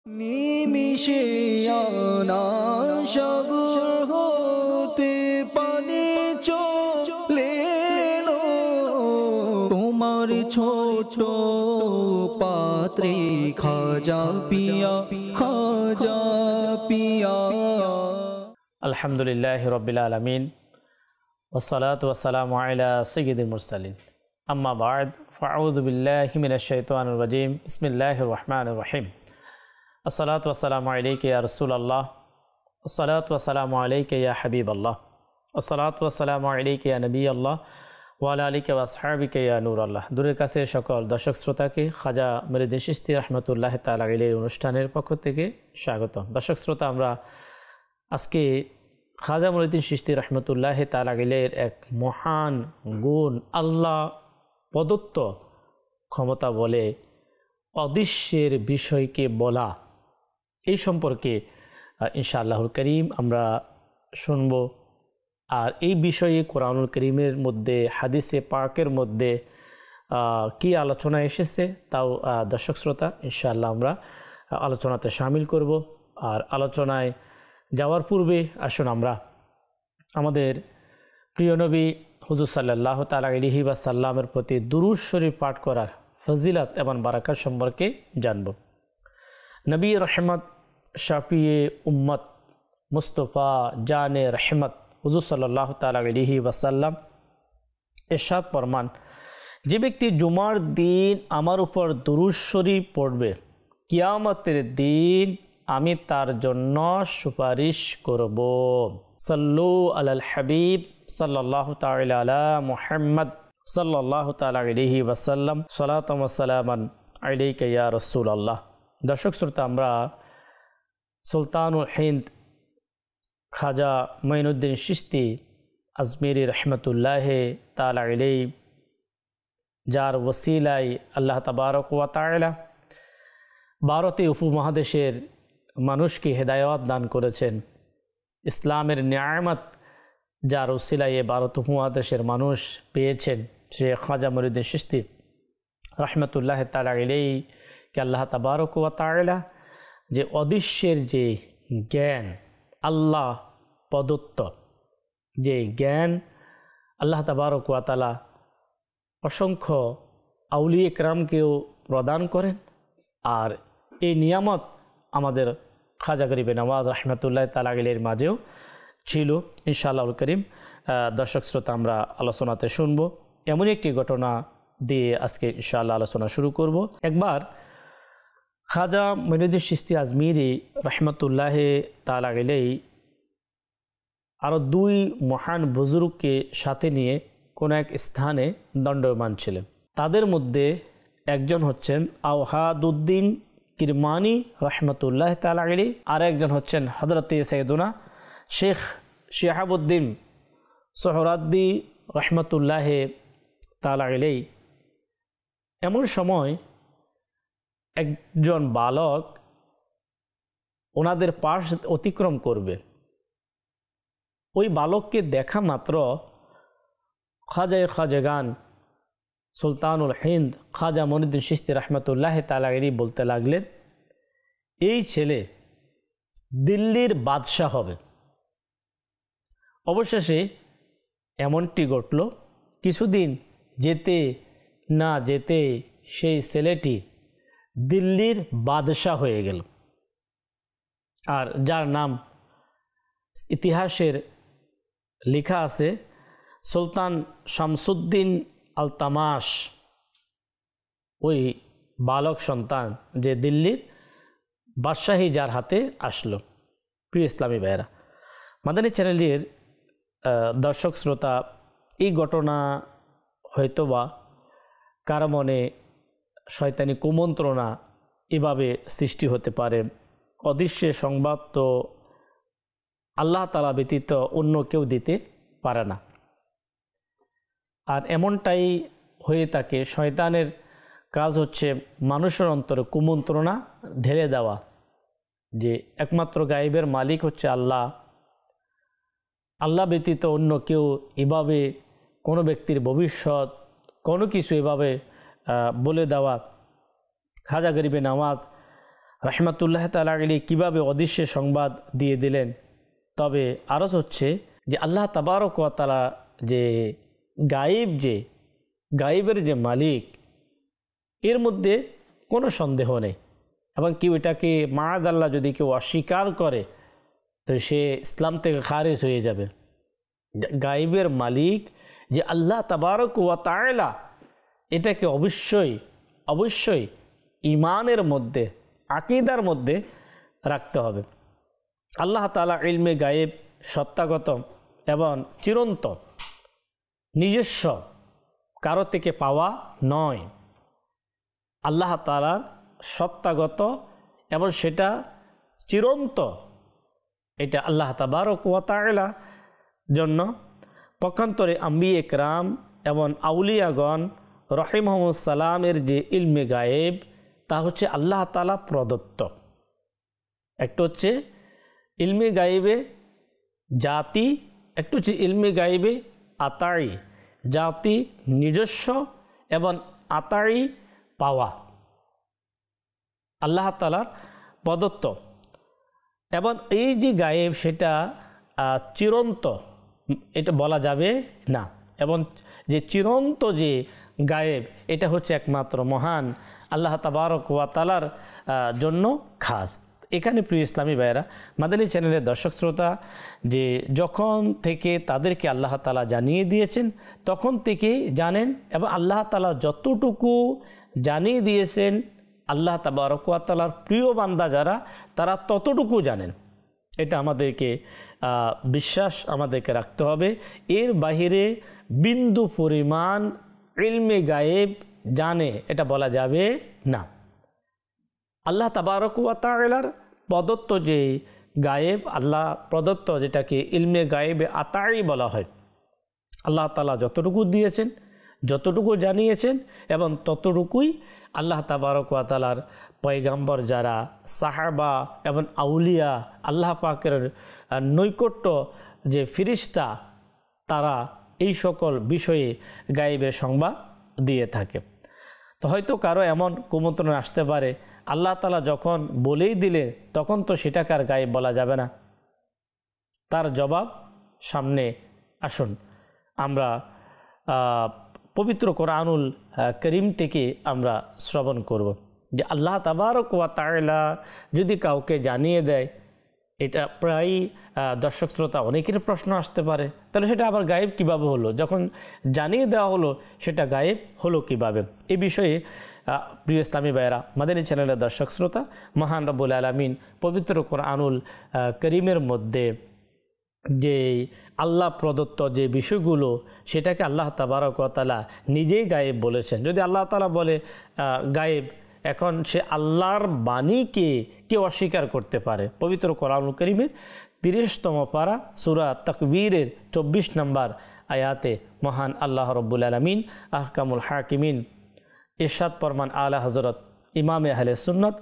নিমিষে আনা সাগর হতে পানি চলে এলো তোমার ছোট পাত্রে খাজা পিয়া আলহামদুলিল্লাহি রাব্বিল আলামিন ওয়াসসালাতু ওয়াসসালামু আলা সাইয়্যিদিল মুরসালিন আম্মা বা'দ ফাআউযু বিল্লাহি মিনাশ শাইতানির রাজীম বিসমিল্লাহির রহমানির রহিম আসসালাতু ওয়াসসালামু আলাইকা ইয়া রাসূলুল্লাহ আসসালাতু ওয়াসসালামু আলাইকা ইয়া হাবিবাল্লাহ আসসালাতু ওয়াসসালামু আলাইকা ইয়া নবিয়াল্লাহ ওয়া আলা আলিকা ওয়া আসহাবিকা ইয়া নূরাল্লাহ। দূরের কাছে সকল দর্শক শ্রোতাকে খাজা মঈনুদ্দিন চিশতি রাহমাতুল্লাহি তাআলা আলাইহির অনুষ্ঠানের পক্ষ থেকে স্বাগত। দর্শক শ্রোতা, আমরা আজকে খাজা মঈনুদ্দিন চিশতি রাহমাতুল্লাহি তাআলা আলাইহির এক মহান গুণ, আল্লাহ প্রদত্ত ক্ষমতা বলে অদৃশ্যের বিষয়কে বলা, এই সম্পর্কে ইনশাআল্লাহুল করিম আমরা শুনব। আর এই বিষয়ে কোরআনুল করিমের মধ্যে, হাদিসে পাকের মধ্যে কি আলোচনা এসেছে তাও দর্শক শ্রোতা ইনশাআল্লাহ আমরা আলোচনাতে শামিল করব। আর আলোচনায় যাওয়ার পূর্বে আসুন আমরা আমাদের প্রিয় নবী হুজুর সাল্লাল্লাহু তাআলা আলাইহি ওয়াসাল্লামের প্রতি দুরূদ শরীফ পাঠ করার ফজিলত এবং বারাকাত সম্পর্কে জানব। নবী রহমত, শাফিয়ে উম্মত, মুস্তফা জানে রহমত হুজুর সাল্লাল্লাহু তাআলা আলাইহি ওয়াসাল্লাম ইরশাদ ফরমান, যে ব্যক্তি জুমার দিন আমার উপর দুরূদ শরীফ পড়বে, কিয়ামতের দিন আমি তার জন্য সুপারিশ করব। সাল্লু আলাল হাবিব সাল্লাল্লাহু তাআলা আলা মুহাম্মদ সাল্লাল্লাহু তাআলা আলাইহি ওয়াসাল্লাম সালাতাম ওয়া সালামান আলাইকা ইয়া রাসূলুল্লাহ। দর্শক শ্রোতা, আমরা সুলতানুল হিন্দ খাজা মঈনুদ্দিন চিশতি আজমিরি রহমতুল্লাহি তাআলা আলাইহি, যার ওসিলায় আল্লাহ তাবারক ওয়া তাআলা ভারতীয় উপমহাদেশের মানুষকে হেদায়েত দান করেছেন, ইসলামের নিয়ামত যার ওসিলায় ভারত উপমহাদেশের মানুষ পেয়েছেন, সে খাজা মঈনুদ্দিন চিশতি রহমতুল্লাহি তাআলা আলাইহি কে আল্লাহ তাবারক ওয়া তাআলা যে অদৃশ্যের যে জ্ঞান, আল্লাহ প্রদত্ত যে জ্ঞান আল্লাহ তাবারক ওয়া তাআলা অসংখ্য আউলিয়া কেরামকেও প্রদান করেন। আর এই নিয়ামত আমাদের খাজা গরিবে নওয়াজ রহমতুল্লাহি তাআলা আলাইহির মাঝেও ছিল। ইনশাআল্লাহুল করিম দর্শক শ্রোতা, আমরা আলোচনাতে শুনব। এমন একটি ঘটনা দিয়ে আজকে ইনশাআল্লাহ আলোচনা শুরু করব। একবার খাজা মঈনুদ্দিন চিশতি আজমিরি রহমতুল্লাহি তাআলা আলাইহি আরও দুই মহান বুজুর্গকে সাথে নিয়ে কোনো এক স্থানে দণ্ডায়মান ছিলেন। তাদের মধ্যে একজন হচ্ছেন আওহাদউদ্দিন কিরমানি রহমতুল্লাহি তাআলা আলাইহি, আর একজন হচ্ছেন হযরত সাইয়েদুনা শেখ শিহাবুদ্দিন সোহরাওয়ার্দী রহমতুল্লাহি তাআলা আলাইহি। এমন সময় একজন বালক ওনাদের পাশ অতিক্রম করবে। ওই বালককে দেখা মাত্র খাজায়ে খাজাগান সুলতানুল হিন্দ খাজা মঈনুদ্দিন চিশতি রহমতুল্লাহি তাআলা আলাইহি বলতে লাগলেন, এই ছেলে দিল্লির বাদশাহ হবে। অবশেষে এমনটি ঘটল, কিছুদিন যেতে না যেতে সেই ছেলেটি দিল্লির বাদশাহ হয়ে গেল। আর যার নাম ইতিহাসের লেখা আছে সুলতান শামসুদ্দিন আলতামাশ, ওই বালক সন্তান যে দিল্লির বাদশাহী যার হাতে আসলো। প্রিয় ইসলামী ভাইয়েরা, মাদানী চ্যানেলের দর্শক শ্রোতা, এই ঘটনা হয়তোবা কারো মনে শয়তানি কুমন্ত্রণা এভাবে সৃষ্টি হতে পারে। অদৃশ্যের সংবাদ তো আল্লাহ তাআলা ব্যতীত অন্য কেউ দিতে পারে না। আর এমনটাই হয়ে থাকে, শয়তানের কাজ হচ্ছে মানুষের অন্তরে কুমন্ত্রণা ঢেলে দেওয়া, যে একমাত্র গায়েবের মালিক হচ্ছে আল্লাহ, আল্লাহ ব্যতীত অন্য কেউ এভাবে কোনো ব্যক্তির ভবিষ্যৎ কোনো কিছু এভাবে বলে দেওয়া। খাজা গরিবে নওয়াজ রাহমাতুল্লাহ তাআলা আলাইহি কীভাবে অদৃশ্য সংবাদ দিয়ে দিলেন। তবে আরজ হচ্ছে যে আল্লাহ তাবারক ওয়া তাআলা যে গায়েবের যে মালিক, এর মধ্যে কোনো সন্দেহ নেই, এবং কেউ এটাকে মাআযাল্লাহ যদি কেউ অস্বীকার করে তো সে ইসলাম থেকে খারিজ হয়ে যাবে। গায়েবের মালিক যে আল্লাহ তাবারক ওয়া তাআলা, এটাকে অবশ্যই ঈমানের মধ্যে, আকীদার মধ্যে রাখতে হবে। আল্লাহ তাআলা ইলমে গায়েব সত্তাগত এবং চিরন্তন, নিজস্ব কারো থেকে পাওয়া নয়। আল্লাহ তাআলার সত্তাগত এবং সেটা চিরন্ত, এটা আল্লাহ তাবারক ওয়া তাআলা জন্য পক্ষান্তরে আম্বিয়া ইকরাম এবং আউলিয়াগণ রহিমহুমুস সালামের যে ইলমে গায়েব, তা হচ্ছে আল্লাহ তাআলা প্রদত্ত। একটা হচ্ছে ইলমে গায়েবে জাতি, একটু হচ্ছে ইলমে গায়েবে আতাই, জাতি নিজস্ব এবং আতাই পাওয়া, আল্লাহ তাআলার প্রদত্ত। এবং এই যে গায়েব সেটা চিরন্ত, এটা বলা যাবে না। এবং যে চিরন্ত যে গায়েব, এটা হচ্ছে একমাত্র মহান আল্লাহ তাবারক ওয়া তাআলার জন্য খাস। এখানে প্রিয় ইসলামী ভাইয়েরা, মাদানী চ্যানেলের দর্শক শ্রোতা, যে যখন থেকে তাদেরকে আল্লাহ তাআলা জানিয়ে দিয়েছেন তখন থেকেই জানেন, এবং আল্লাহ তাআলা যতটুকু জানিয়ে দিয়েছেন আল্লাহ তাবারক ওয়া তাআলার প্রিয় বান্দা যারা, তারা ততটুকু জানেন। এটা আমাদেরকে বিশ্বাস আমাদেরকে রাখতে হবে। এর বাহিরে বিন্দু পরিমাণ ইলমে গায়েব জানে এটা বলা যাবে না। আল্লাহ তাবারক ওয়া তাআলার প্রদত্ত যে গায়েব, আল্লাহ প্রদত্ত যেটাকে ইলমে গায়েবে আতাই বলা হয়, আল্লাহ তাআলা যতটুকু দিয়েছেন, যতটুকু জানিয়েছেন, এবং ততটুকুই আল্লাহ তাবারক ওয়া তাআলার পয়গাম্বর যারা, সাহাবা এবং আউলিয়া, আল্লাহ পাকের নৈকট্য যে ফিরিস্তা, তারা এই সকল বিষয়ে গায়েবের সংবাদ দিয়ে থাকে। তো হয়তো কারো এমন কুমন্ত্রণ আসতে পারে, আল্লাহ তাআলা যখন বলেই দিলে তখন তো সেটাকে আর গায়েব বলা যাবে না। তার জবাব সামনে আসুন, আমরা পবিত্র কোরআনুল করিম থেকে আমরা শ্রবণ করব যে আল্লাহ তাবারক ওয়া তাআলা যদি কাউকে জানিয়ে দেয়, এটা প্রায় দর্শক শ্রোতা অনেকের প্রশ্ন আসতে পারে, তাহলে সেটা আবার গায়েব কিভাবে হলো? যখন জানিয়ে দেওয়া হলো সেটা গায়েব হলো কিভাবে? এই বিষয়ে প্রিয় ইসলামী ভাইয়েরা, মাদানী চ্যানেলের দর্শক শ্রোতা, মহান রব্বুল আলামিন পবিত্র কোরআনুল করিমের মধ্যে যে আল্লাহ প্রদত্ত যে বিষয়গুলো, সেটাকে আল্লাহ তাবারক ওয়া তাআলা নিজেই গায়েব বলেছেন। যদি আল্লাহ তাআলা বলে গায়েব, এখন সে আল্লাহর বাণীকে কেউ অস্বীকার করতে পারে? পবিত্র কোরআনুল কারীমের 30তম পারা সূরা তাকবীরের 24 নম্বর আয়াতে মহান আল্লাহ রব্বুল আলামিন আহকামুল হাকিমিন ইরশাদ ফরমান, আলা হযরত ইমামে আহলে সুন্নাত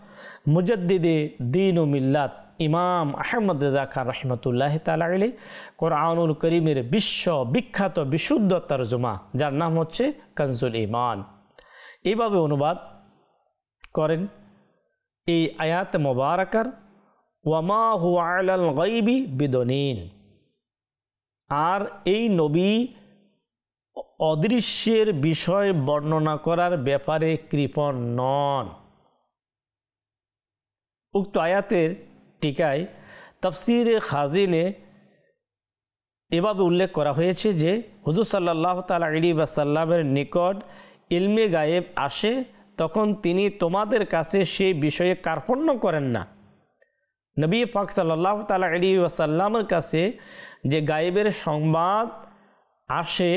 মুজাদ্দিদে দ্বীন ও মিল্লাত ইমাম আহমদ রেজা খান রহমতুল্লাহি তাআলা আলাইহি কোরআনুল কারীমের বিশ্ববিখ্যাত বিশুদ্ধ তরজমা, যার নাম হচ্ছে কানজুল ঈমান, এইভাবে অনুবাদ করেন এই আয়াত মোবারকার, ওয়ামা হুয়া আলাল গায়বি বিদনীন। আর এই নবী অদৃশ্যের বিষয় বর্ণনা করার ব্যাপারে কৃপণ নন। উক্ত আয়াতের টিকায় তাফসিরে খাজিনে এভাবে উল্লেখ করা হয়েছে যে হুজুর সাল্লাল্লাহু তাআলা আলাইহি ওয়াসাল্লামের নিকট ইলমে গায়েব আসে, তখন তিনি তোমাদের কাছে সেই বিষয়ে কার্পণ্য করেন না। নবী পাক সাল্লাল্লাহু তাআলা আলাইহি ওয়াসাল্লামের কাছে যে গায়েবের সংবাদ আসে,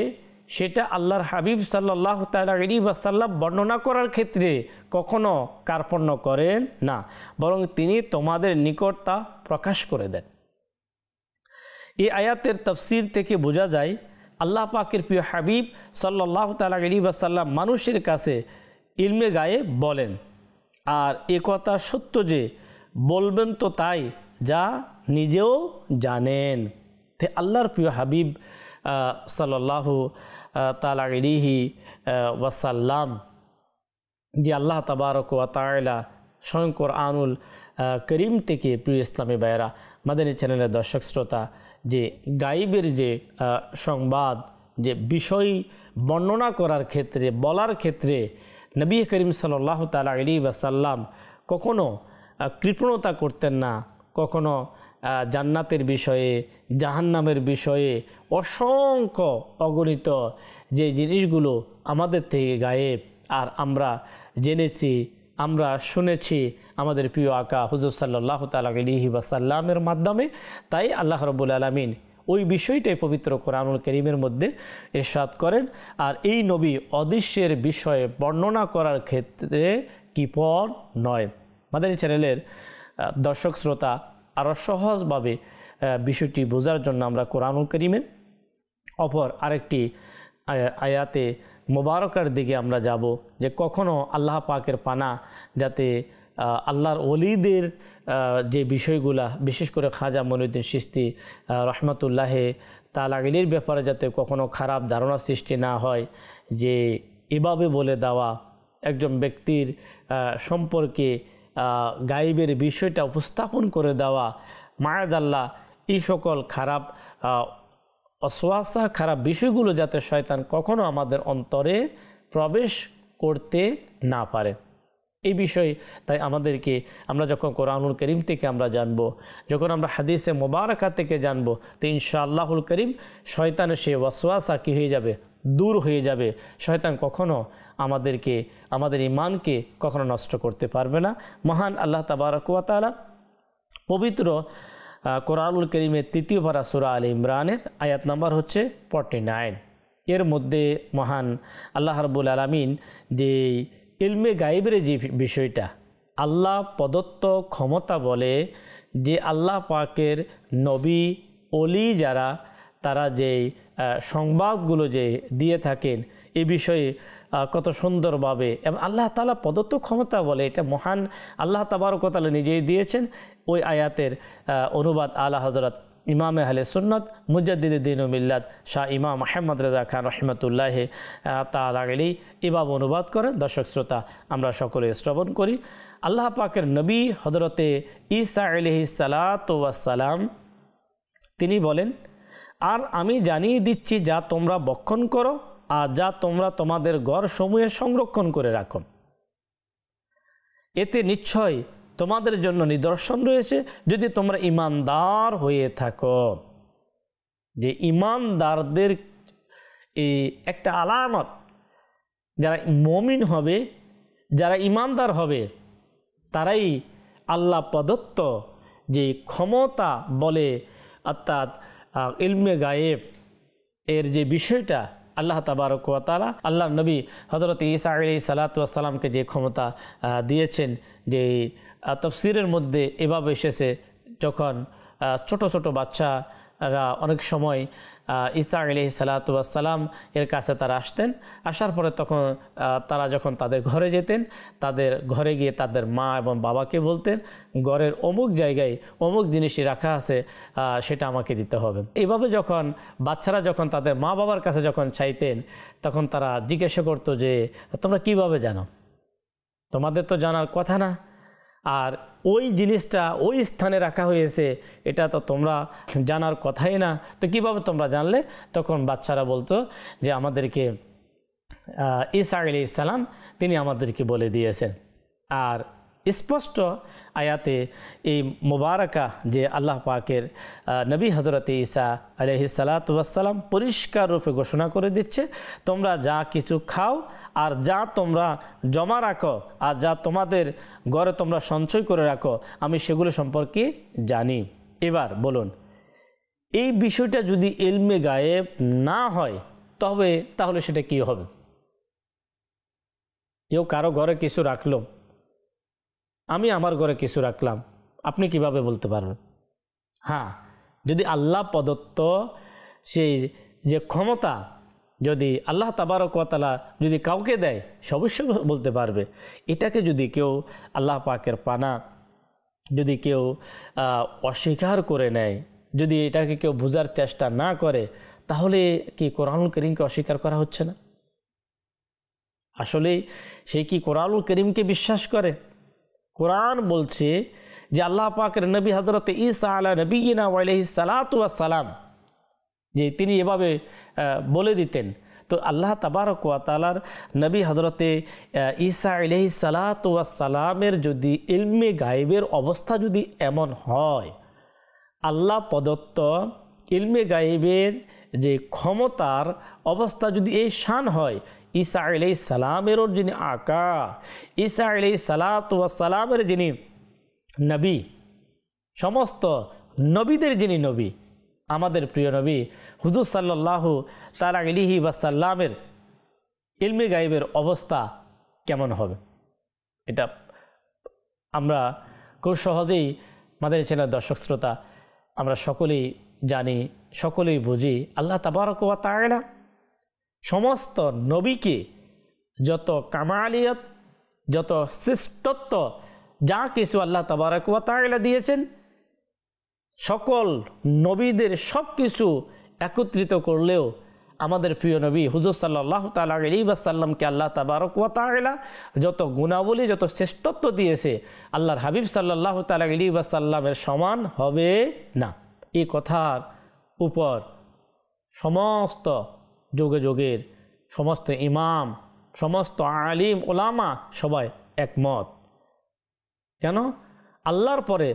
সেটা আল্লাহর হাবিব সাল্লাল্লাহু তাআলা আলাইহি ওয়াসাল্লাম বর্ণনা করার ক্ষেত্রে কখনো কার্পণ্য করেন না, বরং তিনি তোমাদের নিকট তা প্রকাশ করে দেন। এই আয়াতের তাফসীর থেকে বোঝা যায় আল্লাহ পাকের প্রিয় হাবিব সাল্লাল্লাহু তাআলা আলাইহি ওয়াসাল্লাম মানুষের কাছে ইলমে গায়েব বলেন, আর এ কথা সত্য যে বলবেন তো তাই যা নিজেও জানেন। তে আল্লাহর প্রিয় হাবিব সাল্লাল্লাহু তাআলা আলাইহি ওয়াসাল্লাম যে আল্লাহ তাবারক ওয়া তাআলা স্বয়ং কোরআনুল করিম থেকে প্রিয় ইসলামী ভাইয়েরা, মাদানী চ্যানেলের দর্শক শ্রোতা, যে গাইবের যে সংবাদ, যে বিষয় বর্ণনা করার ক্ষেত্রে, বলার ক্ষেত্রে নবী করিম সাল্লাল্লাহু তাআলা আলাইহি ওয়াসাল্লাম কখনো কৃপণতা করতেন না, কখনো জান্নাতের বিষয়ে, জাহান্নামের বিষয়ে অসংখ্য অগণিত যে জিনিসগুলো আমাদের থেকে গায়েব আর আমরা জেনেছি, আমরা শুনেছি আমাদের প্রিয় আকা হুজুর সাল্লাল্লাহু তাআলা আলাইহি ওয়াসাল্লামের মাধ্যমে। তাই আল্লাহ রাব্বুল আলামিন ওই বিষয়টাই পবিত্র কোরআনুল কারীমের মধ্যে ইরশাদ করেন। আর এই নবী অদৃশ্যের বিষয়ে বর্ণনা করার ক্ষেত্রে কৃপণ নয়। মাদানী চ্যানেলের দর্শক শ্রোতা, আরও সহজভাবে বিষয়টি বোঝার জন্য আমরা কোরআনুল কারীমের অপর আরেকটি আয়াতে মোবারকার দিকে আমরা যাব, যে কখনো আল্লাহ পাকের পানা যাতে আল্লাহর ওলিদের যে বিষয়গুলা, বিশেষ করে খাজা মঈনুদ্দিন চিশতি রহমতুল্লাহে তাআলা আলাইহির ব্যাপারে যাতে কখনো খারাপ ধারণা সৃষ্টি না হয়, যে এভাবে বলে দেওয়া, একজন ব্যক্তির সম্পর্কে গায়েবের বিষয়টা উপস্থাপন করে দেওয়া, মায়াদাল্লাহ, এই সকল খারাপ অসওয়াসা, খারাপ বিষয়গুলো যাতে শয়তান কখনো আমাদের অন্তরে প্রবেশ করতে না পারে, এই বিষয়। তাই আমাদেরকে, আমরা যখন কোরআনুল কারীম থেকে আমরা জানবো, যখন আমরা হাদিসে মোবারকা থেকে জানবো, তো ইনশাআল্লাহুল কারীম শয়তানের সে ওয়াসওয়াসা কী হয়ে যাবে, দূর হয়ে যাবে। শয়তান কখনো আমাদেরকে, আমাদের ঈমানকে কখনো নষ্ট করতে পারবে না। মহান আল্লাহ তাবারক ওয়া তাআলা পবিত্র কোরআনুল কারীমের ৩য় পারা সূরা আলে ইমরানের আয়াত নাম্বার হচ্ছে 49। এর মধ্যে মহান আল্লাহ রাব্বুল আলামিন যে ইলমে গায়েবের যে বিষয়টা, আল্লাহ প্রদত্ত ক্ষমতা বলে, যে আল্লাহ পাকের নবী ওলি যারা, তারা যে সংবাদগুলো যে দিয়ে থাকেন, এই বিষয়ে কত সুন্দরভাবে, এবং আল্লাহ তাআলা প্রদত্ত ক্ষমতা বলে, এটা মহান আল্লাহ তাবারক ওয়া তাআলা নিজেই দিয়েছেন। ওই আয়াতের অনুবাদ আলা হযরত ইমামে আহলে সুন্নাত মুজাদ্দিদে দ্বীন ও মিল্লাত শাহ ইমাম আহমদ রেজা খান রহমতুল্লাহি তাআলা আলাইহি এভাবে অনুবাদ করেন। দর্শক শ্রোতা, আমরা সকলে শ্রবণ করি। আল্লাহ পাকের নবী হযরতে ঈসা আলাইহিস সালাতু ওয়াস সালাম তিনি বলেন, আর আমি জানিয়ে দিচ্ছি যা তোমরা বক্ষণ করো আর যা তোমরা তোমাদের ঘরসমূহে সংরক্ষণ করে রাখো, এতে নিশ্চয় তোমাদের জন্য নিদর্শন রয়েছে যদি তোমরা ঈমানদার হয়ে থাকো। যে ঈমানদারদের এই একটা আলামত, যারা মুমিন হবে, যারা ঈমানদার হবে, তারাই আল্লাহ প্রদত্ত যে ক্ষমতা বলে, অর্থাৎ ইলমে গায়েব এর যে বিষয়টা আল্লাহ তাবারক ওয়া তাআলা আল্লাহ নবী হযরত ঈসা আলাইহিস সালাতু ওয়াস সালামকে যে ক্ষমতা দিয়েছেন, যে তাফসীরের মধ্যে এভাবে এসেছে, যখন ছোট ছোট বাচ্চারা অনেক সময় ঈসা আলাইহিস সালাতু ওয়াস সালাম এর কাছে তারা আসতেন, আসার পরে তখন তারা যখন তাদের ঘরে যেতেন, তাদের ঘরে গিয়ে তাদের মা এবং বাবাকে বলতেন, ঘরের অমুক জায়গায় অমুক জিনিসই রাখা আছে, সেটা আমাকে দিতে হবে। এইভাবে যখন বাচ্চারা যখন তাদের মা বাবার কাছে যখন চাইতেন, তখন তারা জিজ্ঞাসা করতো যে তোমরা কিভাবে জানো, তোমাদের তো জানার কথা না, আর ওই জিনিসটা ওই স্থানে রাখা হয়েছে, এটা তো তোমরা জানার কথাই না, তো কিভাবে তোমরা জানলে? তখন বাচ্চারা বলতো যে আমাদেরকে ঈসা আলাইহিস সালাম তিনি আমাদেরকে বলে দিয়েছেন। আর স্পষ্ট আয়াতে এই মোবারকা যে আল্লাহ পাকের নবী হযরত ঈসা আলাইহিস সালাতু ওয়াস সালাম পরিষ্কার রূপে ঘোষণা করে দিচ্ছে, তোমরা যা কিছু খাও আর যা তোমরা জমা রাখো আর যা তোমাদের ঘরে তোমরা সঞ্চয় করে রাখো, আমি সেগুলো সম্পর্কে জানি। এবার বলুন, এই বিষয়টা যদি ইলমে গায়েব না হয় তাহলে সেটা কি হবে? কেউ কারো ঘরে কিছু রাখলো, আমি আমার ঘরে কিছু রাখলাম, আপনি কিভাবে বলতে পারবেন? হ্যাঁ, যদি আল্লাহ প্রদত্ত সেই যে ক্ষমতা যদি আল্লাহ তাবারক ওয়া তাআলা যদি কাউকে দেয়, সে অবশ্যই বলতে পারবে। এটাকে যদি কেউ আল্লাহ পাকের পানা যদি কেউ অস্বীকার করে নেয়, যদি এটাকে কেউ বোঝার চেষ্টা না করে, তাহলে কি কোরআনুল কারীমকে অস্বীকার করা হচ্ছে না? আসলে সে কি কোরআনুল কারীমকে বিশ্বাস করে? কোরআন বলছে যে আল্লাহ পাকের নবী হযরত ঈসা আলা নবিয়িনা ওয়া আলাইহিস সালাতু ওয়াস সালাম যে তিনি এভাবে বলে দিতেন। তো আল্লাহ তাবারক ওয়া তাআলার নবী হযরতে ঈসা আলাইহিস সালাতু ওয়াস সালামের যদি ইলমে গায়েবের অবস্থা যদি এমন হয়, আল্লাহ প্রদত্ত ইলমে গায়েবের যে ক্ষমতার অবস্থা যদি এই শান হয়, ঈসা আলাইহিস সালামেরও যিনি আকা, ঈসা আলাইহিস সালাতু ওয়াস সালামের যিনি নবী, সমস্ত নবীদের যিনি নবী, আমাদের প্রিয় নবী হুজুর সাল্লাল্লাহু তাআলা আলাইহি ওয়াসাল্লামের ইলমে গায়েবের অবস্থা কেমন হবে, এটা আমরা খুব সহজেই আমাদের চ্যানেলের দর্শক শ্রোতা আমরা সকলেই জানি, সকলেই বুঝি। আল্লাহ তাবারক ওয়া তাআলা সমস্ত নবীকে যত কামালিয়ত, যত শ্রেষ্ঠত্ব, যা কিছু আল্লাহ তাবারক ওয়া তাআলা দিয়েছেন, সকল নবীদের সব কিছু একত্রিত করলেও আমাদের প্রিয় নবী হুজুর সাল্লাল্লাহু তাআলা আলাইহি ওয়াসাল্লামকে আল্লাহ তাবারক ওয়া তাআলা যত গুণাবলী, যত শ্রেষ্ঠত্ব দিয়েছে, আল্লাহর হাবিব সাল্লাল্লাহু তাআলা আলাইহি ওয়াসাল্লামের সমান হবে না। এই কথার উপর সমস্ত যুগে যুগের সমস্ত ইমাম, সমস্ত আলিম ওলামা সবাই একমত। কেন? আল্লাহর পরে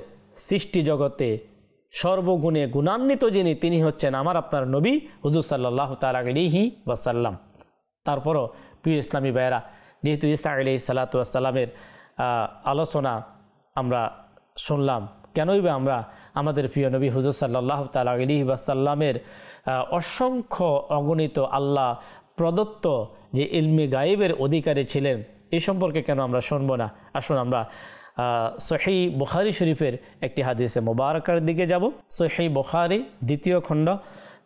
সৃষ্টি জগতে সর্বগুণে গুণান্বিত যিনি, তিনি হচ্ছেন আমার আপনার নবী হুজুর সাল্লাল্লাহু তাআলা আলাইহি ওয়াসাল্লাম। তারপরও প্রিয় ইসলামী ভাইয়েরা, যেহেতু ঈসা আলাইহিস সালাতু ওয়াস সালামের আলোচনা আমরা শুনলাম, কেনই বা আমরা আমাদের প্রিয় নবী হুজুর সাল্লাল্লাহু তাআলা আলাইহি ওয়াসাল্লামের অসংখ্য অগণিত আল্লাহ প্রদত্ত যে ইলমে গায়েবের অধিকারী ছিলেন, এই সম্পর্কে কেন আমরা শুনব না? আসুন আমরা সহিহ বুখারী শরীফের একটি হাদিসে মোবারকার দিকে যাব। সহিহ বুখারী দ্বিতীয় খণ্ড,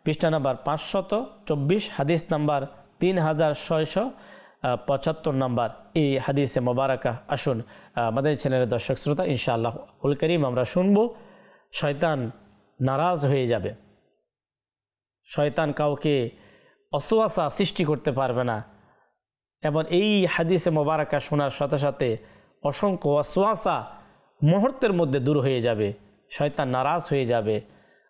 পৃষ্ঠা নাম্বার 524, হাদিস নাম্বার 3675 নাম্বার এই হাদিসে মোবারকা। আসুন আমাদের চ্যানেলের দর্শক শ্রোতা ইনশাআল্লাহ উল করিম আমরা শুনব। শয়তান নারাজ হয়ে যাবে, শয়তান কাউকে অসওয়াসা সৃষ্টি করতে পারবে না, এবং এই হাদিসে মোবারকা শোনার সাথে সাথে অসংখ্য ওয়াসওয়াসা মুহূর্তের মধ্যে দূর হয়ে যাবে, শয়তান নারাজ হয়ে যাবে,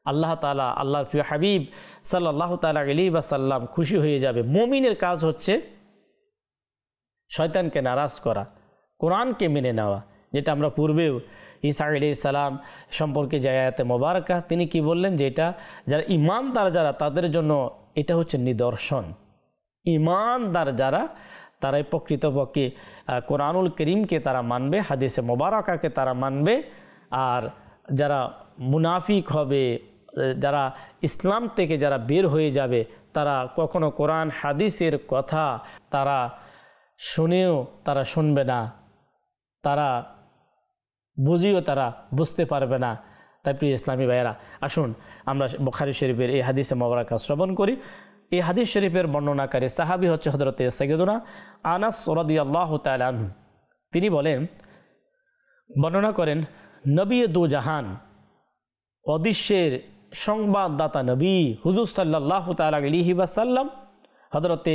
আল্লাহ তাআলা, আল্লাহর প্রিয় হাবিব সাল্লাল্লাহু তাআলা আলাইহি ওয়াসাল্লাম খুশি হয়ে যাবে। মুমিনের কাজ হচ্ছে শয়তানকে নারাজ করা, কোরআনকে মেনে নেওয়া, যেটা আমরা পূর্বেও ঈসা আলাইহিস সালাম সম্পর্কে যে আয়াতে মোবারকা তিনি কি বললেন, যে এটা যারা ঈমানদার যারা তাদের জন্য এটা হচ্ছে নিদর্শন। ঈমানদার যারা তারাই প্রকৃতপক্ষে কোরআনুল করিমকে তারা মানবে, হাদিসে মোবারকাকে তারা মানবে। আর যারা মুনাফিক হবে, যারা ইসলাম থেকে যারা বের হয়ে যাবে, তারা কখনো কোরআন হাদিসের কথা তারা শুনেও তারা শুনবে না, তারা বুঝিও তারা বুঝতে পারবে না। তাই প্রিয় ইসলামী ভাইয়েরা, আসুন আমরা বুখারী শরীফের এই হাদিসে মোবারকা শ্রবণ করি। এই হাদিস শরীফের বর্ণনাকারী সাহাবী হচ্ছে হযরতে সাইয়্যিদুনা আনাস রাদিয়াল্লাহু তাআলা আনহু। তিনি বলেন, বর্ণনা করেন, নবী দু জাহান, অদৃশ্যের সংবাদদাতা নবী হুজুর সাল্লাল্লাহু তাআলা আলাইহি ওয়াসাল্লাম, হযরতে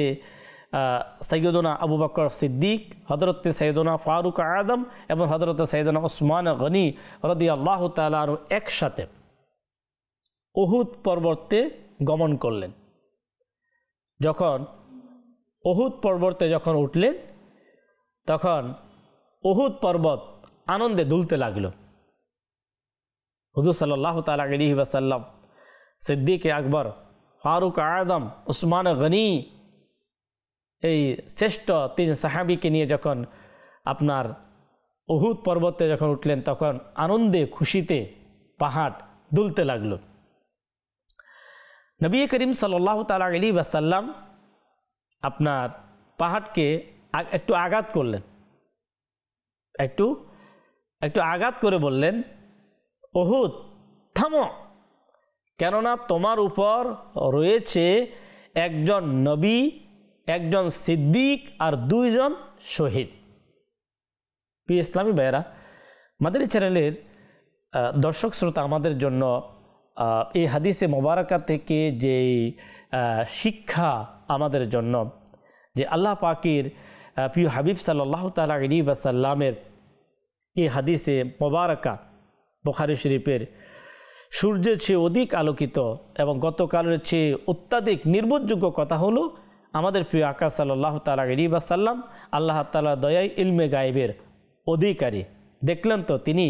সাইয়্যিদুনা আবু বকর সিদ্দিক, হযরতে সাইয়্যিদুনা ফারুক আযম এবং হযরতে সাইয়্যিদুনা উসমান গনি রাদিয়াল্লাহু তাআলা আনহু একসাথে উহুদ পর্বতে গমন করলেন। যখন উহুদ পর্বতে যখন উঠলেন, তখন উহুদ পর্বত আনন্দে দুলতে লাগলো। হুজুর সাল্লাল্লাহু তাআলা আলাইহি ওয়াসাল্লাম, সিদ্দিক আকবর, ফারুক আযম, উসমান গনি, এই শ্রেষ্ঠ 3 সাহাবীকে নিয়ে যখন আপনার উহুদ পর্বতে যখন উঠলেন, তখন আনন্দে খুশিতে পাহাড় দুলতে লাগলো। নবী করিম সাল্লাল্লাহু তাআলা আলাইহি ওয়াসাল্লাম আপনার পাহাড়কে একটু আঘাত করলেন, একটু আঘাত করে বললেন, উহুদ থামো, কেননা তোমার উপর রয়েছে একজন নবী, একজন সিদ্দিক আর 2 জন শহীদ। প্রিয় ইসলামী ভাইয়েরা, আমাদের চ্যানেলের দর্শক শ্রোতা, আমাদের জন্য এই হাদিসে মোবারকা থেকে যে শিক্ষা আমাদের জন্য, যে আল্লাহ পাকের প্রিয় হাবিব সাল্লাল্লাহু তাআলা আলাইহি ওয়াসাল্লামের এই হাদিসে মোবারকা বুখারী শরীফের সূর্যের চেয়ে অধিক আলোকিত এবং গতকালের চেয়ে অত্যাধিক নির্ভরযোগ্য কথা হলো আমাদের প্রিয় আকা সাল্লাল্লাহু তাআলা আলাইহি ওয়াসাল্লাম আল্লাহ তাআলা দয়ায় ইলমে গায়েবের অধিকারী। দেখলেন তো তিনি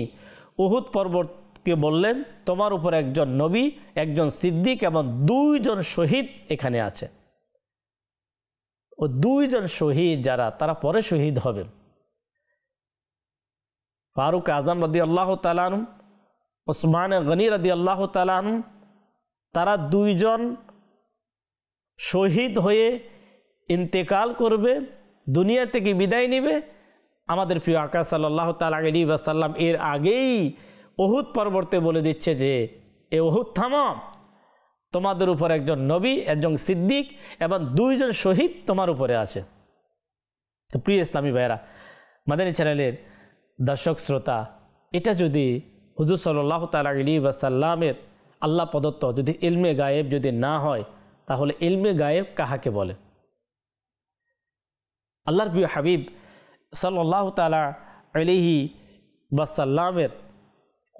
উহুদ পর্বতকে বললেন তোমার উপর একজন নবী, একজন সিদ্দিক এবং 2 জন শহীদ এখানে আছে। ও 2 জন শহীদ যারা, তারা পরে শহীদ হবে। ফারুক আজম রাদিয়াল্লাহু তাআলা আনহু, ওসমান গনি রাদিয়াল্লাহু তাআলা আনহু, তারা 2 জন শহীদ হয়ে ইন্তেকাল করবে, দুনিয়া থেকে বিদায় নেবে। আমাদের প্রিয় আকা সাল্লাল্লাহু তাআলা আলাইহি ওয়াসাল্লাম এর আগেই উহুদ পর্বতে বলে দিচ্ছে যে এ উহুদ থামো, তোমাদের উপর একজন নবী, একজন সিদ্দিক এবং 2 জন শহীদ তোমার উপরে আছে। তো প্রিয় ইসলামী ভাইরা, মাদানী চ্যানেলের দর্শক শ্রোতা, এটা যদি হুজুর সাল্লাল্লাহু তাআলা আলাইহি ওয়াসাল্লামের আল্লাহ প্রদত্ত যদি ইলমে গায়েব যদি না হয়, তাহলে ইলমে গায়েব কাহাকে বলে? আল্লাহর প্রিয় হাবিব সাল্লাল্লাহু তাআলা আলাইহি ওয়াসাল্লামের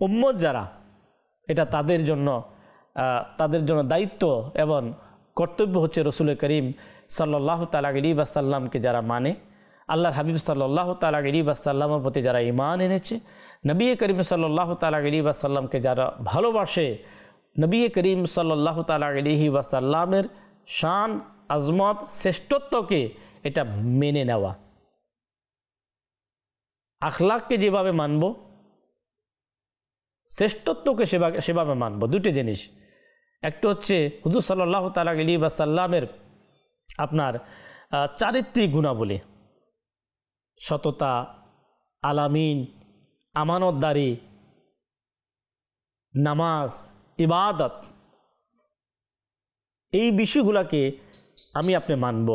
উম্মত যারা, এটা তাদের জন্য দায়িত্ব এবং কর্তব্য হচ্ছে রসুল করিম সাল্লাল্লাহু তাআলা আলাইহি ওয়াসাল্লামকে যারা মানে, আল্লাহর হাবিব সাল্লাল্লাহু তাআলা আলাইহি ওয়াসাল্লামের প্রতি যারা ঈমান এনেছে, নবী করিম সাল্লাল্লাহু তাআলা আলাইহি ওয়াসাল্লামকে যারা ভালোবাসে, নবী করিম সাল্লাল্লাহু তাআলা আলাইহি ওয়াসাল্লামের শান, আজমত, শ্রেষ্ঠত্বকে এটা মেনে নেওয়া। আখলাককে যেভাবে মানব, শ্রেষ্ঠত্বকে সেভাবে মানব। 2টি জিনিস, একটা হচ্ছে হুজুর সাল্লাল্লাহু তাআলা আলাইহি ওয়াসাল্লামের আপনার চারিত্রিক গুণাবলী, সততা, আলামিন, আমানতদারি, নামাজ, ইবাদত, এই বিষয়গুলোকে আমি আপনি মানব।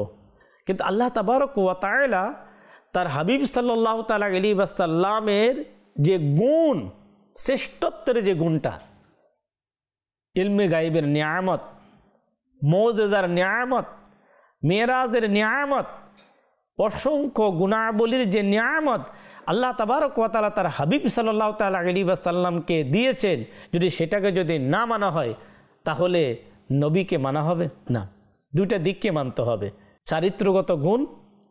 কিন্তু আল্লাহ তাবারক ওয়া তাআলা তার হাবিব সাল্লাল্লাহু তাআলা আলাইহি ওয়াসাল্লামের যে গুণ, শ্রেষ্ঠত্বের যে গুণটা, ইলমে গায়েবের নিয়ামত, মুজিজার নিয়ামত, মেরাজের নিয়ামত, অসংখ্য গুণাবলীর যে নিয়ামত আল্লাহ তাবারক ওয়া তাআলা তার হাবিব সাল্লাল্লাহু তাআলা আলাইহি ওয়াসাল্লামকে দিয়েছেন, যদি সেটাকে যদি না মানা হয়, তাহলে নবীকে মানা হবে না। 2টা দিককে মানতে হবে, চারিত্রগত গুণ,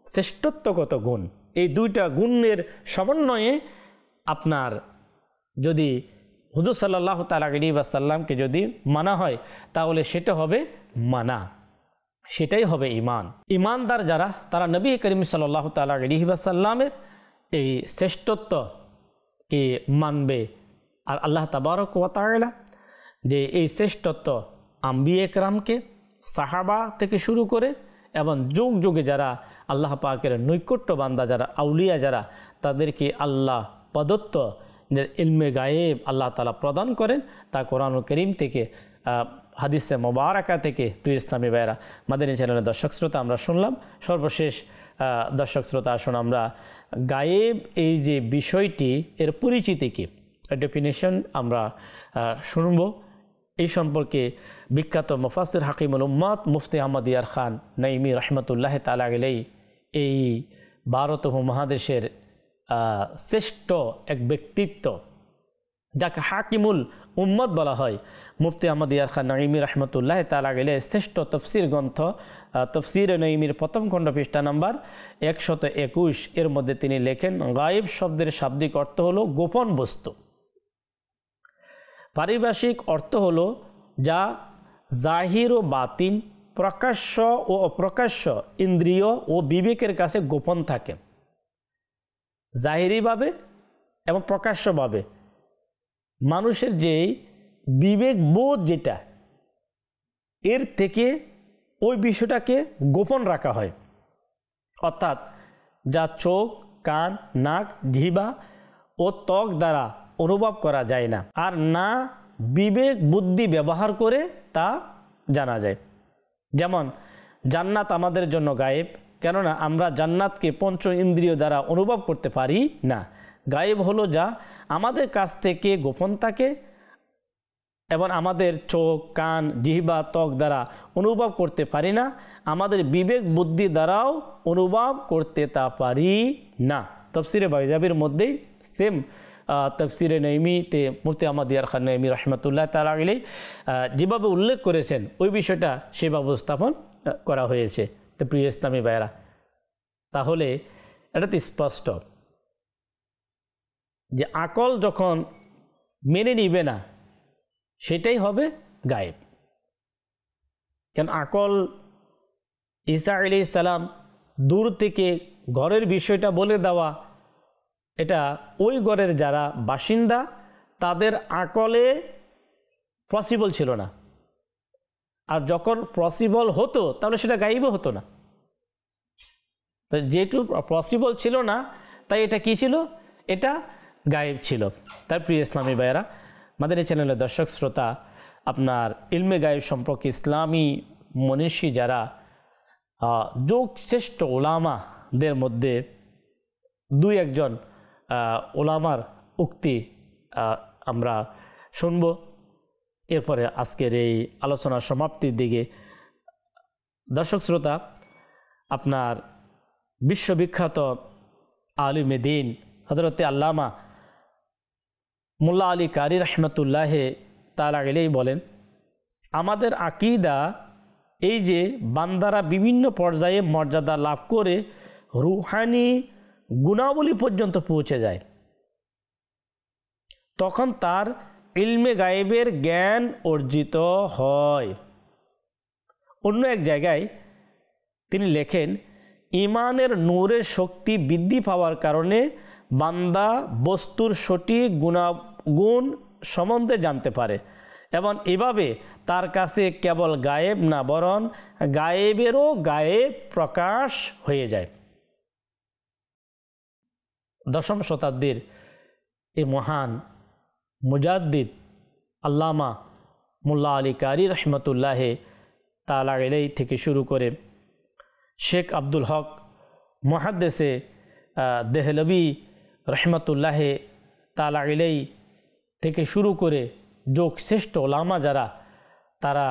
শ্রেষ্ঠত্বগত গুণ। এই 2টা গুণের সমন্বয়ে আপনার যদি হুজুর সাল্লাল্লাহু তাআলা আলাইহি ওয়াসাল্লামকে যদি মানা হয়, তাহলে সেটা হবে মানা, সেটাই হবে ঈমান। ঈমানদার যারা, তারা নবী করিম সাল্লাল্লাহু তাআলা আলাইহি ওয়াসাল্লামের এই শ্রেষ্ঠত্বকে মানবে। আর আল্লাহ তাবারক ওয়া তাআলা যে এই শ্রেষ্ঠত্ব আম্বিয়া কেরামকে, সাহাবা থেকে শুরু করে এবং যুগ যুগে যারা আল্লাহ পাকের নৈকট্য বান্দা যারা, আউলিয়া যারা, তাদেরকে আল্লাহ প্রদত্ত যে ইলমে গায়েব আল্লাহ তাআলা প্রদান করেন, তা কোরআনুল কারীম থেকে, হাদিসে মোবারকা থেকে। প্রিয় ইসলামী ভাইরা, মাদানী চ্যানেলের দর্শক শ্রোতা, আমরা শুনলাম। সর্বশেষ দর্শক শ্রোতা, আসুন আমরা গায়েব এই যে বিষয়টি, এর পরিচিতি কি, ডেফিনেশন আমরা শুনব। এই সম্পর্কে বিখ্যাত মুফাসসির হাকিমুল উম্মাত মুফতি আহমদ ইয়ার খান নাইমি রহমতুল্লাহ তাআলা আলাইহি এই ভারত উপমহাদেশের শ্রেষ্ঠ এক ব্যক্তিত্ব, যাকে হাকিমুল উম্মত বলা হয়, মুফতি আহমদ ইয়ার খান নাইমি রহমতুল্লাহ তাআলা আলাইহি শ্রেষ্ঠ তফসির গ্রন্থ তফসির নাইমির 1ম খণ্ড পৃষ্ঠা নাম্বার 121 এর মধ্যে তিনি লেখেন, গায়েব শব্দের শাব্দিক অর্থ হলো গোপন বস্তু। পারিভাষিক অর্থ হলো যা জাহির ও বাতিন, প্রকাশ্য ও অপ্রকাশ্য, ইন্দ্রিয় ও বিবেকের কাছে গোপন থাকে। জাহিরিভাবে এবং প্রকাশ্যভাবে মানুষের যে বিবেক বোধ, যেটা এর থেকে ওই বিষয়টাকে গোপন রাখা হয়। অর্থাৎ যা চোখ, কান, নাক, জিহ্বা ও ত্বক দ্বারা অনুভব করা যায় না, আর না বিবেক বুদ্ধি ব্যবহার করে তা জানা যায়। যেমন জান্নাত আমাদের জন্য গায়েব, কেননা আমরা জান্নাতকে পঞ্চ ইন্দ্রিয় দ্বারা অনুভব করতে পারি না। গায়েব হলো যা আমাদের কাছ থেকে গোপন থাকে এবং আমাদের চোখ, কান, জিহ্বা, ত্বক দ্বারা অনুভব করতে পারি না, আমাদের বিবেক বুদ্ধি দ্বারাও অনুভব করতে তা পারি না। তাফসিরে বাইজাবির মধ্যেই সেম তাফসিরে নঈমিতে মুফতি আহমদ ইয়ার খান নঈমি রহমতুল্লাহ তাআলা আলাইহি যেভাবে উল্লেখ করেছেন ওই বিষয়টা সেভাবে উপস্থাপন করা হয়েছে। তো প্রিয় ইসলামী ভাইয়েরা, তাহলে এটা তো স্পষ্ট যে আকল যখন মেনে নিবে না সেটাই হবে গায়েব। কেন আকল ঈসা আলাইহিস সালাম দূর থেকে ঘরের বিষয়টা বলে দেওয়া, এটা ওই ঘরের যারা বাসিন্দা তাদের আকলে পসিবল ছিল না। আর যখন পসিবল হতো তাহলে সেটা গায়েবও হতো না। তো যেহেতু পসিবল ছিল না তাই এটা কি ছিল? এটা গায়েব ছিল। তার প্রিয় ইসলামী ভাইয়েরা, মাদানী চ্যানেলের দর্শক শ্রোতা, আপনার ইলমে গায়েব সম্পর্কে ইসলামী মনীষী যারা যোগ শ্রেষ্ঠ ওলামাদের মধ্যে দুই একজন ওলামার উক্তি আমরা শুনব। এরপরে আজকের এই আলোচনার সমাপ্তির দিকে দর্শক শ্রোতা, আপনার বিশ্ববিখ্যাত আলিমে দ্বীন হযরতে আল্লামা মোল্লা আলী কারি রহমতুল্লাহ তাআলা আলাইহি বলেন, আমাদের আকীদা এই যে বান্দারা বিভিন্ন পর্যায়ে মর্যাদা লাভ করে রূহানি গুণাবলী পর্যন্ত পৌঁছে যায়, তখন তার ইলমে গায়েবের জ্ঞান অর্জিত হয়। অন্য এক জায়গায় তিনি লেখেন, ইমানের নূরের শক্তি বৃদ্ধি পাওয়ার কারণে বান্দা বস্তুর সঠিক গুণ সম্বন্ধে জানতে পারে এবং এভাবে তার কাছে কেবল গায়েব না বরং গায়েবেরও গায়েব প্রকাশ হয়ে যায়। দশম শতাব্দীর এই মহান মুজাদ্দিদ আল্লামা মোল্লা আলী কারি রহমতুল্লাহ তাআলা আলাইহি থেকে শুরু করে শেখ আব্দুল হক মুহাদ্দিসে দেহলভী রহমতুল্লাহ তাআলা আলাইহি থেকে শুরু করে যোগ শ্রেষ্ঠ ওলামা যারা, তারা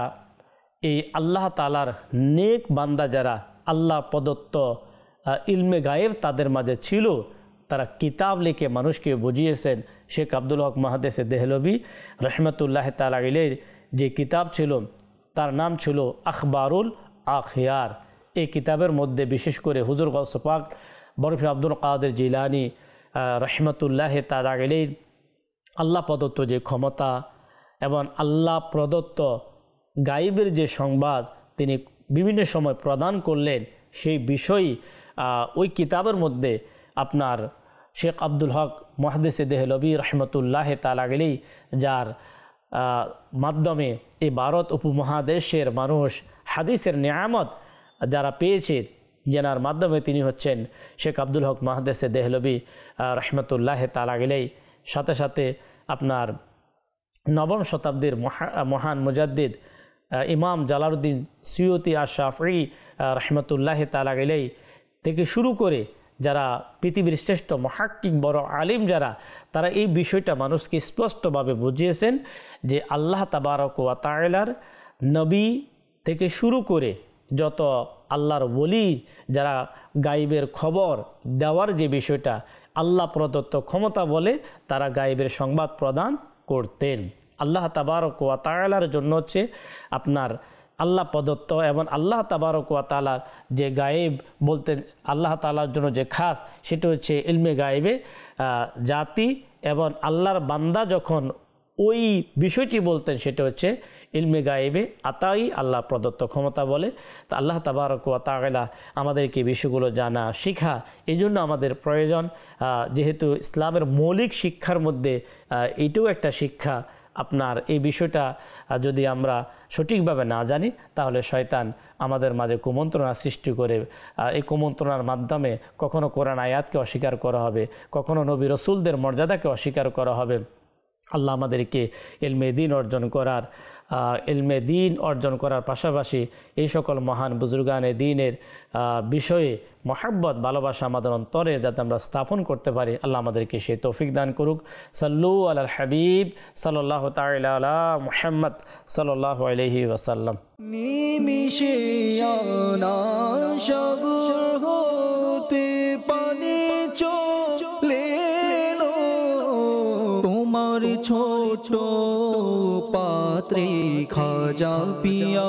এই আল্লাহ তাআলার নেক বান্দা যারা আল্লাহ প্রদত্ত ইলমে গায়েব তাদের মাঝে ছিল, তারা কিতাব লিখে মানুষকে বুঝিয়েছেন। শেখ আব্দুল হক মুহাদ্দিসে দেহলভী রহমতুল্লাহ তাআলা আলাইহির যে কিতাব ছিল তার নাম ছিল আখবারুল আখিয়ার। এই কিতাবের মধ্যে বিশেষ করে হুজুর গাউস পাক বরফি আব্দুল কাদের জিলানী রহমতুল্লাহ তাআলা আলাইহির আল্লাহ প্রদত্ত যে ক্ষমতা এবং আল্লাহ প্রদত্ত গায়েবের যে সংবাদ তিনি বিভিন্ন সময় প্রদান করলেন, সেই বিষয় ওই কিতাবের মধ্যে আপনার শেখ আব্দুল হক মুহাদ্দিসে দেহলভী রহমতুল্লাহ তাআলা আলাইহি যার মাধ্যমে এই ভারত উপমহাদেশের মানুষ হাদিসের নিয়ামত যারা পেয়েছে, যেনার মাধ্যমে তিনি হচ্ছেন শেখ আব্দুল হক মুহাদ্দিসে দেহলভী রহমতুল্লাহ তাআলা আলাইহি। সাথে সাথে আপনার নবম শতাব্দীর মহান মুজাদ্দিদ ইমাম জালালউদ্দিন সুয়ুতি আশ-শাফঈ রহমতুল্লাহ তাআলা আলাইহি থেকে শুরু করে যারা পৃথিবীর শ্রেষ্ঠ মুহাক্কিক বড় আলিম যারা, তারা এই বিষয়টা মানুষকে স্পষ্টভাবে বুঝিয়েছেন যে আল্লাহ তাবারক ওয়া তাআলার নবী থেকে শুরু করে যত আল্লাহর ওলি যারা গায়েবের খবর দেওয়ার যে বিষয়টা আল্লাহ প্রদত্ত ক্ষমতা বলে তারা গায়েবের সংবাদ প্রদান করতেন। আল্লাহ তাবারক ওয়া তাআলার জন্য হচ্ছে আপনার আল্লাহ প্রদত্ত এবং আল্লাহ তাবারক ওয়া তাআলার যে গায়েব বলতেন আল্লাহ তাআলার জন্য যে খাস, সেটা হচ্ছে ইলমে গায়েবে জাতি, এবং আল্লাহর বান্দা যখন ওই বিষয়টি বলতেন সেটা হচ্ছে ইলমে গায়েবে আতাই আল্লাহ প্রদত্ত ক্ষমতা বলে। তো আল্লাহ তাবারক ওয়া তাআলা আমাদেরকে বিষয়গুলো জানা শিখা এই জন্য আমাদের প্রয়োজন, যেহেতু ইসলামের মৌলিক শিক্ষার মধ্যে এইটাও একটা শিক্ষা। আপনার এই বিষয়টা যদি আমরা সঠিকভাবে না জানি তাহলে শয়তান আমাদের মাঝে কুমন্ত্রণা সৃষ্টি করে, এই কুমন্ত্রণার মাধ্যমে কখনো কোরআন আয়াতকে অস্বীকার করা হবে, কখনো নবী রসুলদের মর্যাদাকে অস্বীকার করা হবে। আল্লাহ আমাদেরকে ইলমে দ্বীন অর্জন করার পাশাপাশি এই সকল মহান বুজুর্গানে দ্বীনের বিষয়ে মহব্বত ভালোবাসা আমাদের অন্তরে যাতে আমরা স্থাপন করতে পারি, আল্লাহ আমাদেরকে সেই তৌফিক দান করুক। সাল্লু আলাল হাবিব সাল্লাল্লাহু তাআলা আলা মুহাম্মদ সাল্লাল্লাহু আলাইহি ওয়াসাল্লাম। নিমিষে সাগর হতে পানি চলে এলো। ছোট পাত্রে খাজা পিয়া